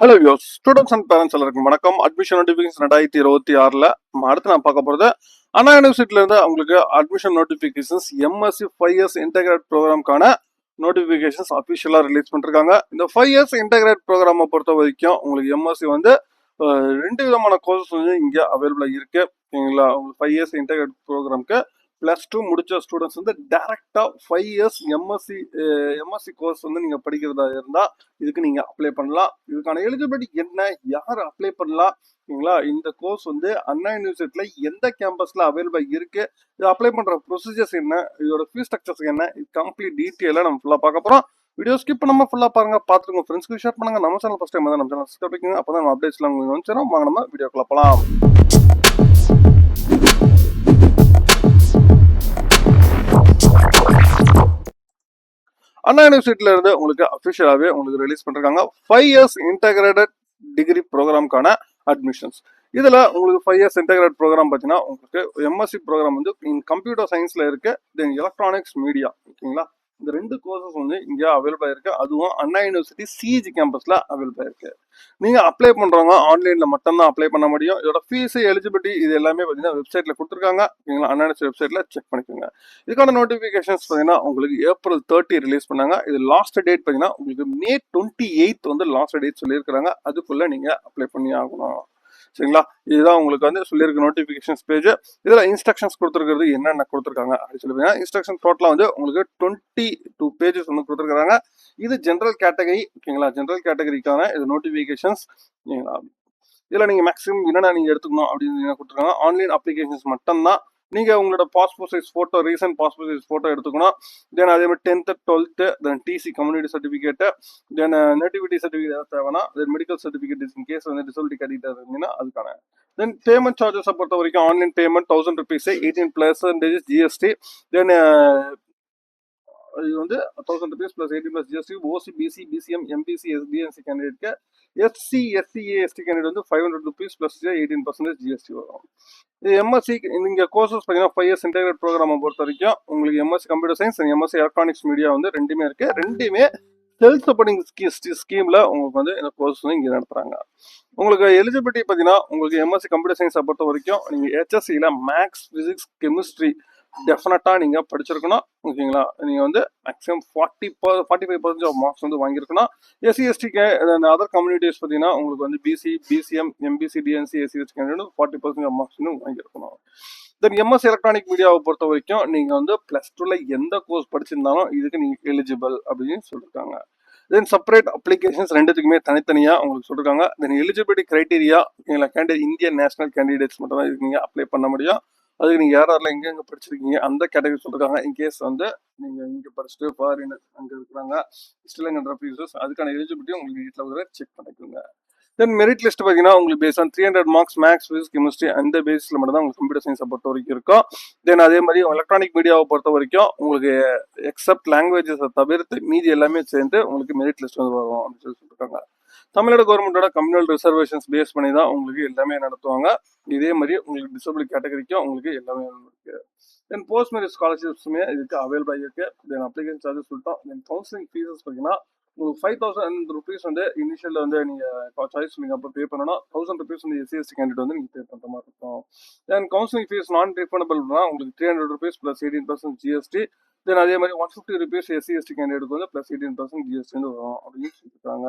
Hello யோஸ் students and parents எல்லாருக்கும் வணக்கம். அட்மிஷன் நோட்டிஃபிகேஷன் 2026 அடுத்து நான் பார்க்க போகிறது அண்ணா யூனிவர்சிட்டியில இருந்து அவங்களுக்கு admission notifications MSc 5 years integrated ப்ரோக்ராம்கான நோட்டிஃபிகேஷன்ஸ் அஃபிஷியலாக ரிலீஸ் பண்ணிருக்காங்க. இந்த 5 இயர்ஸ் இன்டெகிரேட் ப்ரோக்ராமை பொறுத்த வரைக்கும் உங்களுக்கு எம்எஸ்சி வந்து ரெண்டு விதமான கோர்சஸ் வந்து இங்கே அவைலபிளாக இருக்கு. ஓகேங்களா, உங்களுக்கு 5 இயர்ஸ் இன்டெகிரேட் ப்ரோக்ராம்க்கு +2 முடிச்ச ஸ்டூடெண்ட்ஸ் வந்து டைரக்டா 5 இயர்ஸ் எம்எஸ்சி கோர்ஸ் வந்து நீங்க படிக்கிறதா இருந்தா இதுக்கு நீங்க அப்ளை பண்ணலாம். இதுக்கான எலிஜிபிலிட்டி என்ன, யார் அப்ளை பண்ணலாம், ஓகேங்களா, இந்த கோர்ஸ் வந்து அண்ணா யூனிவர்சிட்டியில எந்த கேம்பஸ்ல அவைலபிளா இருக்கு, இது அப்ளை பண்ற ப்ரொசீஜர்ஸ் என்ன, இதோட ஃபீஸ் ஸ்ட்ரக்சர்ஸ் என்ன, இது கம்ப்ளீட் டீட்டெயிலாக நம்ம ஃபுல்லா பார்க்க போறோம். வீடியோ ஸ்கிப் பண்ணாம ஃபுல்லா பாருங்க, பார்த்துருங்க, ஃப்ரெண்ட்ஸ்க்கு ஷேர் பண்ணுங்க. நம்ம சேனல் ஃபர்ஸ்ட் டைம் தான் நம்ம சேனல் சப்ஸ்கிரைப் பண்ணுங்க, அப்பதான் நம்ம அப்டேட்ஸ்லாம் உங்களுக்கு வந்துரும். வாங்க நம்ம வீடியோக்குள்ள போலாம். அண்ணா யூனிவர்சிட்டியில இருந்து உங்களுக்கு அஃபிஷியலாகவே உங்களுக்கு ரிலீஸ் பண்ணிருக்காங்க 5 இயர்ஸ் இன்டெகிரேட்டட் டிகிரி ப்ரோக்ராம்கான அட்மிஷன்ஸ். இதுல உங்களுக்கு 5 இயர்ஸ் இன்டெகிரேட் ப்ரோக்ராம் பார்த்தீங்கன்னா உங்களுக்கு எம்எஸ்சி ப்ரோக்ராம் வந்து கம்ப்யூட்டர் சயின்ஸ்ல இருக்கு, தென் எலக்ட்ரானிக்ஸ் மீடியா. ஓகேங்களா, இந்த ரெண்டு கோர்சஸ் வந்து இங்கே அவைலபிளா இருக்கு. அதுவும் அண்ணா யூனிவர்சிட்டி சிஜி கேம்பஸ்ல அவைலபிளா இருக்கு. நீங்க அப்ளை பண்றவங்க ஆன்லைன்ல மட்டும்தான் அப்ளை பண்ண முடியும். இதோட ஃபீஸ், எலிஜிபிலிட்டி இது எல்லாமே பார்த்தீங்கன்னா வெப்சைட்ல கொடுத்துருக்காங்க. ஓகேங்களா, அண்ணா யூனிவர்சிட்டி வெப்சைட்ல செக் பண்ணிக்கோங்க. இதுக்கான நோட்டிபிகேஷன்ஸ் பார்த்தீங்கன்னா உங்களுக்கு ஏப்ரல் 30 ரிலீஸ் பண்ணாங்க. இது லாஸ்ட் டேட் பார்த்தீங்கன்னா உங்களுக்கு மே 28 வந்து லாஸ்ட் டேட் சொல்லியிருக்காங்க. அதுக்குள்ள நீங்க அப்ளை பண்ணி ஆகணும். சரிங்களா, இதுதான் உங்களுக்கு வந்து சொல்லியிருக்க நோட்டிபிகேஷன்ஸ் பேஜ். இதுல இன்ஸ்ட்ரக்ஷன்ஸ் கொடுத்துருக்கிறது என்னென்ன கொடுத்துருக்காங்க அப்படின்னு சொல்லி இன்ஸ்ட்ரக்ஷன் டோட்டலா வந்து உங்களுக்கு 22 பேஜஸ் வந்து கொடுத்துருக்காங்க. இது ஜென்ரல் கேட்டகரி. ஓகேங்களா, ஜென்ரல் கேட்டகரிக்கான இது நோட்டிபிகேஷன்ஸ். இதுல நீங்க மேக்ஸிமம் என்னென்ன நீங்க எடுத்துக்கணும் அப்படின்னு கொடுத்துருக்காங்க. ஆன்லைன் அப்ளிகேஷன்ஸ் மட்டும்தான். நீங்க உங்களோட passport size photo, recent passport size photo எடுத்துக்கணும். தென் அதே மாதிரி 10th 12th then TC community certificate, then nativity certificate தேவைன்னா, then medical certificate in case வந்து டிசபிலிட்டி கேட்டகரி இருந்தீங்கன்னா அதுக்கான. தென் பேமெண்ட் சார்ஜஸை பொறுத்த வரைக்கும் online payment 1000 rupees, 18% GST. Then இது வந்து 1000 rupees + 18+ GST. OC, BC, BCM, MBC, எஸ்டிஎன்சி கேண்டிடேட்க்கு. எஸ்சி, எஸ்சிஏ, எஸ்டி கேண்டிடேட் வந்து 500 rupees + 18% ஜிஎஸ்டி வரும். இது எம்எஸ்சி நீங்க கோர்சஸ் பார்த்தீங்கன்னா 5 இயர்ஸ் இன்டெகிரேட் ப்ரோக்ராமை பொறுத்த வரைக்கும் உங்களுக்கு MSc computer science and MSc electronics media வந்து ரெண்டுமே இருக்கு. ரெண்டுமே செல்ஃப் சப்போர்ட்டிங் ஸ்கீம்ல உங்களுக்கு வந்து இந்த கோர்ஸ் வந்து இங்கே நடத்துறாங்க. உங்களுக்கு எலிஜிபிலிட்டி பார்த்தீங்கன்னா உங்களுக்கு எம்எஸ்சி கம்ப்யூட்டர் சயின்ஸை பொறுத்த வரைக்கும் நீங்க ஹெச்எஸ்சியில் மேக்ஸ், பிசிக்ஸ், கெமிஸ்ட்ரி டெஃபினட்டா நீங்க படிச்சிருக்கணும். ஓகேங்களா, நீங்க வந்து மேக்ஸிமம் 45% ஆஃப் மார்க்ஸ் வந்து வாங்கியிருக்கணும். எஸ்சி எஸ்டிக்கு அதர் கம்யூனிட்டிஸ் பார்த்தீங்கன்னா உங்களுக்கு வந்து BC, BCM, MBC, DNC, SC candidate 40% of marks வந்து வாங்கியிருக்கணும். தென் எம்எஸ் எலக்ட்ரானிக் மீடியாவை பொறுத்த வரைக்கும் நீங்க வந்து +2ல எந்த கோர்ஸ் படிச்சிருந்தாலும் இதுக்கு நீங்க எலிஜிபிள் அப்படின்னு சொல்லியிருக்காங்க. தென் செப்பரேட் அப்ளிகேஷன்ஸ் ரெண்டுத்துக்குமே தனித்தனியா உங்களுக்கு சொல்லிருக்காங்க. Then eligibility criteria candidate Indian national candidates மட்டும் தான் இதுக்கு நீங்க அப்ளை பண்ண முடியும். அதுக்கு நீங்க யாரெல்லாம் எங்க படிச்சிருக்கீங்க அந்த கேட்டகரி சொல்லிருக்காங்க. இன்கேஸ் வந்து நீங்க இங்க படிச்சுட்டு ஃபாரினர் அங்க இருக்கிறாங்க ஸ்ரீலங்கன் ரெஃப்யூஜிஸ், அதுக்கான எலிஜிபிலிட்டி உங்களுக்கு வீட்டில் செக் பண்ணிக்கோங்க. தென் மெரிட் லிஸ்ட் பார்த்தீங்கன்னா உங்களுக்கு base on 300 marks max, physics, chemistry அந்த பேஸில் மட்டும் தான் உங்களுக்கு கம்ப்யூட்டர் சயின்ஸை பொறுத்த வரைக்கும் இருக்கும். தென் அதே மாதிரி எலக்ட்ரானிக் மீடியாவை பொறுத்த வரைக்கும் உங்களுக்கு எக்ஸப்ட் லாங்குவேஜஸை தவிர்த்து மீதி எல்லாமே சேர்ந்து உங்களுக்கு மெரிட் லிஸ்ட் வந்து வரும் அப்படின்னு சொல்லி சொல்லியிருக்காங்க. தமிழ்நாடு கவர்மெண்டோட கம்யூனல் ரிசர்வேஷன்ஸ் பேஸ் பண்ணி தான் உங்களுக்கு எல்லாமே நடத்துவாங்க. இதே மாதிரி உங்களுக்கு டிசபிலிட்டி கேட்டகரிக்கும் உங்களுக்கு எல்லாமே இருக்கு. தென் போஸ்ட் மேரிட் ஸ்காலர்ஷிப்ஸுமே இதுக்கு அவைலபிளாக இருக்கு. தென் அப்ளிகேஷன் சார்ஜஸ் சொல்லிட்டோம். தென் கவுன்சிலிங் ஃபீஸஸ் பார்த்தீங்கன்னா உங்களுக்கு 5000 rupees வந்து இனிஷியல் வந்து நீங்க சாய்ஸ் நீங்க அப்போ பே பண்ணணும். 1000 rupees வந்து எஸ்சி எஸ்டி கேண்டிடேட் வந்து நீங்க பே பண்ற மாதிரி இருக்கும். தென் கவுன்சிலிங் ஃபீஸ் நான் ரீஃபண்டபிள்னா உங்களுக்கு 300 rupees + 18% ஜிஎஸ்டி. தென் அதே மாதிரி 150 rupees எஸ்சி எஸ்டி கேண்டிடேட் வந்து +18% ஜிஎஸ்டி வந்து வரும் அப்படின்னு சொல்லியிருக்காங்க.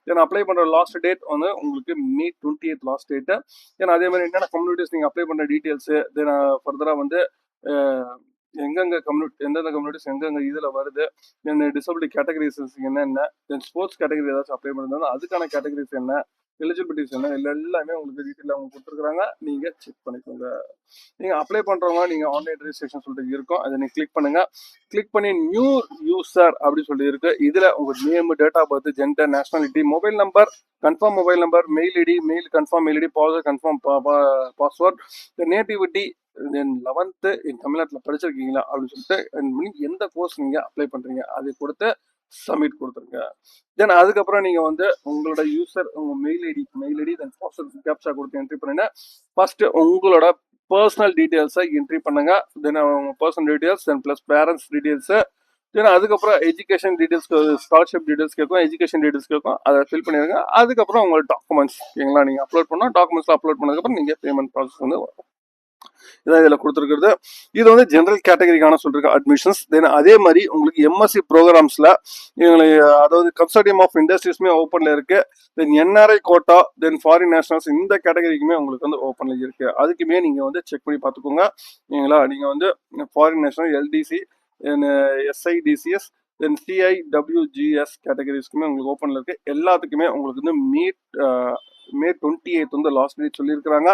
தென் அப்ளை பண்ற லாஸ்ட் டேட் வந்து உங்களுக்கு மே 28 லாஸ்ட் டேட். தென் அதே மாதிரி என்னென்ன கம்யூனிட்டிஸ் நீங்க அப்ளை பண்ற டீட்டெயில்ஸ், தென் ஃபர்தரா வந்து எந்தெந்த கம்யூனிட்டிஸ் எங்கெங்க இதுல வருது, என்ன டிசபிலிட்டி கேட்டகரிஸ் என்னென்ன, தென் ஸ்போர்ட்ஸ் கேட்டகரி ஏதாச்சும் அப்ளை பண்ணிருந்தாலும் அதுக்கான கேட்டகரிஸ் என்ன, எலிஜிபிலிட்டிஸ் என்ன, எல்லாமே உங்களுக்கு டீட்டெயில் அவங்க கொடுத்துருக்காங்க. நீங்க செக் பண்ணிக்கோங்க. நீங்க அப்ளை பண்றவங்க நீங்க ஆன்லைன் ரெஜிஸ்ட்ரேஷன் சொல்லிட்டு இருக்கும், அதை நீங்க கிளிக் பண்ணுங்க. கிளிக் பண்ணி நியூ யூசர் அப்படின்னு சொல்லி இருக்கு. இதுல உங்க name, date of birth, gender, nationality, mobile number, confirm mobile number, mail ID, mail confirm mail ID, confirm password, nativity, then 11th தமிழ்நாட்டில் படிச்சிருக்கீங்களா அப்படின்னு சொல்லிட்டு எந்த கோர்ஸ் நீங்க அப்ளை பண்றீங்க அதை கொடுத்து சப்மிட் கொடுத்துருங்க. தென் அதுக்கப்புறம் நீங்க வந்து உங்களோட யூசர் உங்க mail ID then password captcha கொடுத்து என்ட்ரி பண்ணுங்க. ஃபர்ஸ்ட் உங்களோட பர்சனல் டீடைல்ஸை என்ட்ரி பண்ணுங்க. தென் உங்க personal details then plus parents details, ஏன்னா அதுக்கப்புறம் எஜுகேஷன் டீடைல்ஸ், ஸ்காலர்ஷிப் டீடைல்ஸ் கேட்கும், எஜுகேஷன் டீடைல்ஸ் கேட்கும். அதை ஃபில் பண்ணிடுங்க. அதுக்கப்புறம் உங்களோட டாக்குமெண்ட்ஸ் ஓகேங்களா நீங்கள் அப்லோட் பண்ணால் டாக்குமெண்ட்ஸ் அப்லோட் பண்ணதுக்கப்புறம் நீங்கள் பேமெண்ட் ப்ராசஸ் வந்து வரும். இதான் இதில் கொடுத்துருக்குறது. இது வந்து ஜென்ரல் கேட்டகரிக்கான சொல்லிருக்க அட்மிஷன்ஸ். தென் அதே மாதிரி உங்களுக்கு எம்எஸ்சி ப்ரோக்ராம்ஸில் அதாவது கன்சோர்டியம் ஆஃப் இண்டஸ்ட்ரீஸ்மே ஓப்பனில் இருக்கு. தென் என்ஆர்ஐ கோட்டா, தென் ஃபாரின் நேஷனல்ஸ், இந்த கேட்டகரிக்குமே உங்களுக்கு வந்து ஓப்பனில் இருக்கு. அதுக்குமே நீங்கள் வந்து செக் பண்ணி பார்த்துக்கோங்க ஓகேங்களா. நீங்கள் வந்து ஃபாரின் நேஷனல், எல்டிசி, எஸ்ஐடிசிஎஸ், தென் சிஐடபிள்யூஜிஎஸ் கேட்டகரிஸ்க்குமே உங்களுக்கு ஓப்பனில் இருக்கு. எல்லாத்துக்குமே உங்களுக்கு வந்து மே 28 வந்து லாஸ்ட் டேட் சொல்லியிருக்கிறாங்க.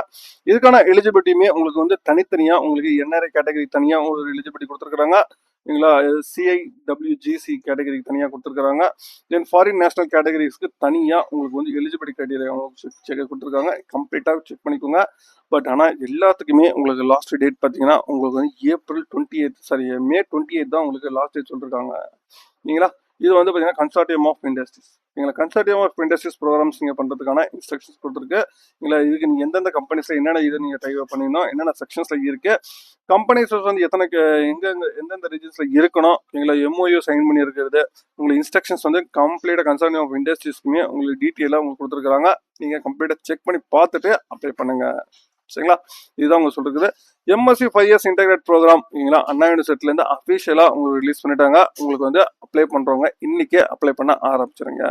இதுக்கான எலிஜிபிலிட்டியுமே உங்களுக்கு வந்து தனித்தனியாக உங்களுக்கு என்ஆர்ஐ கேட்டகரி தனியாக ஒரு எலிஜிபிலிட்டி கொடுத்துருக்குறாங்க சரிங்களா. சிஐடபிள்யூஜிசி கேட்டகரிக்கு தனியாக கொடுத்துருக்காங்க. தென் ஃபாரின் நேஷனல் கேட்டகரிஸ்க்கு தனியாக உங்களுக்கு வந்து எலிஜிபிலிட்டி கிரைட்டீரியா செக் கொடுத்துருக்காங்க. கம்ப்ளீட்டாக செக் பண்ணிக்கோங்க. பட் ஆனால் எல்லாத்துக்குமே உங்களுக்கு லாஸ்ட் டேட் பார்த்தீங்கன்னா உங்களுக்கு வந்து மே 28 தான் உங்களுக்கு லாஸ்ட் டேட் சொல்லியிருக்காங்க சரிங்களா. இது வந்து பார்த்தீங்கன்னா கன்சார்டியம் ஆஃப் இண்டஸ்ட்ரீஸ் எங்களை கன்சார்டியம் ஆஃப் இண்டஸ்ட்ரீஸ் ப்ரோக்ராம்ஸ் நீங்கள் பண்ணுறதுக்கான இன்ஸ்ட்ரக்ஷன்ஸ் கொடுத்துருக்கு. இதுக்கு நீங்கள் எந்தெந்த கம்பெனிஸில் என்னென்ன இதை நீங்கள் டைப் பண்ணிடணும், என்னென்ன செக்ஷன்ஸில் இருக்குது, கம்பெனிஸ் வந்து எந்தெந்த ரீஜன்ஸில் இருக்கணும், எம்ஓயு சைன் பண்ணியிருக்கிறது, உங்களுக்கு இன்ஸ்ட்ரக்ஷன்ஸ் வந்து கம்ப்ளீட்டாக கன்சார்டியம் ஆஃப் இண்டஸ்ட்ரீஸ்க்குமே உங்களுக்கு டீட்டெயிலாக உங்களுக்கு கொடுத்துருக்காங்க. நீங்கள் கம்ப்ளீட்டாக செக் பண்ணி பார்த்துட்டு அப்ளை பண்ணுங்கள் சரிங்களா. இதுதான் உங்களுக்கு சொல்லிருக்குது. எம்எஸ்சி 5 இயர்ஸ் இன்டெகிரேட் ப்ரோக்ராம் அண்ணா யூனிவர்சிட்டிலேருந்து அஃபிஷியலாக உங்களுக்கு ரிலீஸ் பண்ணிட்டாங்க. உங்களுக்கு வந்து அப்ளை பண்ணுறவங்க இன்னைக்கே அப்ளை பண்ண ஆரம்பிச்சிருங்க.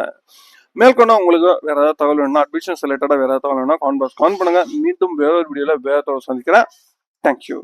மேற்கொண்டு உங்களுக்கு வேற ஏதாவது தகவல் வேணும்னா, அட்மிஷன்ஸ் ரிலேட்டடாக வேற ஏதாவது தகவல் வேணும்னா கான் பண்ணுங்க. மீண்டும் வேற ஒரு வீடியோவில் வேற தகவல் சந்திக்கிறேன். தேங்க்யூ.